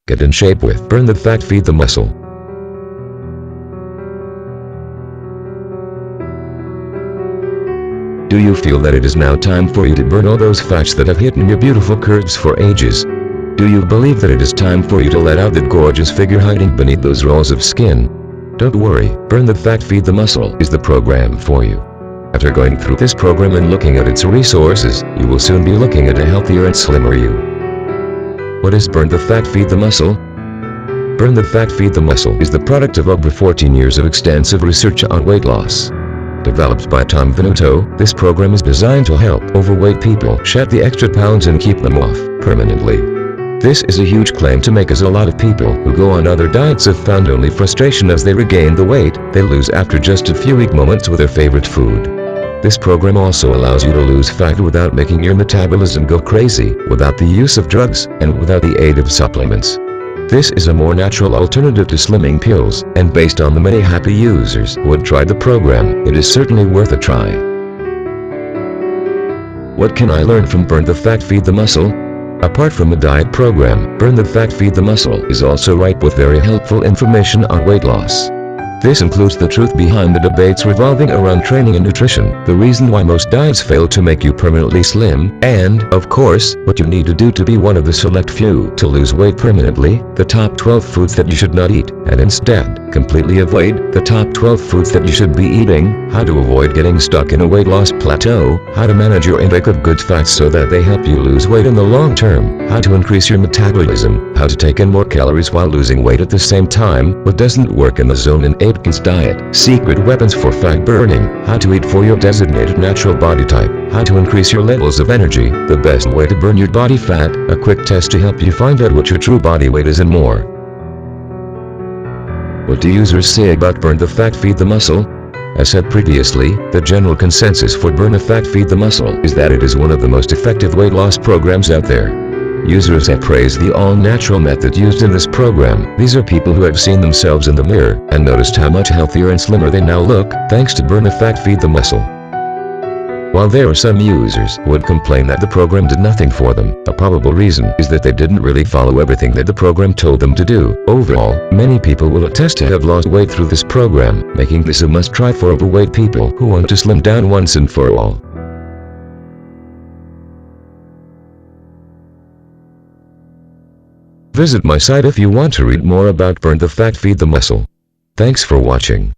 Get in shape with Burn the Fat, Feed the Muscle. Do you feel that it is now time for you to burn all those fats that have hidden your beautiful curves for ages? Do you believe that it is time for you to let out that gorgeous figure hiding beneath those rolls of skin? Don't worry, Burn the Fat, Feed the Muscle is the program for you. After going through this program and looking at its resources, you will soon be looking at a healthier and slimmer you. What is Burn the Fat, Feed the Muscle? Burn the Fat, Feed the Muscle is the product of over 14 years of extensive research on weight loss. Developed by Tom Venuto, this program is designed to help overweight people shed the extra pounds and keep them off permanently. This is a huge claim to make, as a lot of people who go on other diets have found only frustration as they regain the weight they lose after just a few weak moments with their favorite food. This program also allows you to lose fat without making your metabolism go crazy, without the use of drugs, and without the aid of supplements. This is a more natural alternative to slimming pills, and based on the many happy users who have tried the program, it is certainly worth a try. What can I learn from Burn the Fat, Feed the Muscle? Apart from the diet program, Burn the Fat, Feed the Muscle is also ripe with very helpful information on weight loss. This includes the truth behind the debates revolving around training and nutrition, the reason why most diets fail to make you permanently slim, and, of course, what you need to do to be one of the select few to lose weight permanently, the top 12 foods that you should not eat, and instead, completely avoid, the top 12 foods that you should be eating, how to avoid getting stuck in a weight loss plateau, how to manage your intake of good fats so that they help you lose weight in the long term, how to increase your metabolism, how to take in more calories while losing weight at the same time, what doesn't work in the Zone and Atkins diet, secret weapons for fat burning, how to eat for your designated natural body type, how to increase your levels of energy, the best way to burn your body fat, a quick test to help you find out what your true body weight is, and more. What do users say about Burn the Fat, Feed the Muscle? As said previously, the general consensus for Burn the Fat, Feed the Muscle is that it is one of the most effective weight loss programs out there. Users have praised the all-natural method used in this program. These are people who have seen themselves in the mirror and noticed how much healthier and slimmer they now look, thanks to Burn the Fat, Feed the Muscle. While there are some users who would complain that the program did nothing for them, a probable reason is that they didn't really follow everything that the program told them to do. Overall, many people will attest to have lost weight through this program, making this a must-try for overweight people who want to slim down once and for all. Visit my site if you want to read more about Burn the Fat, Feed the Muscle. Thanks for watching.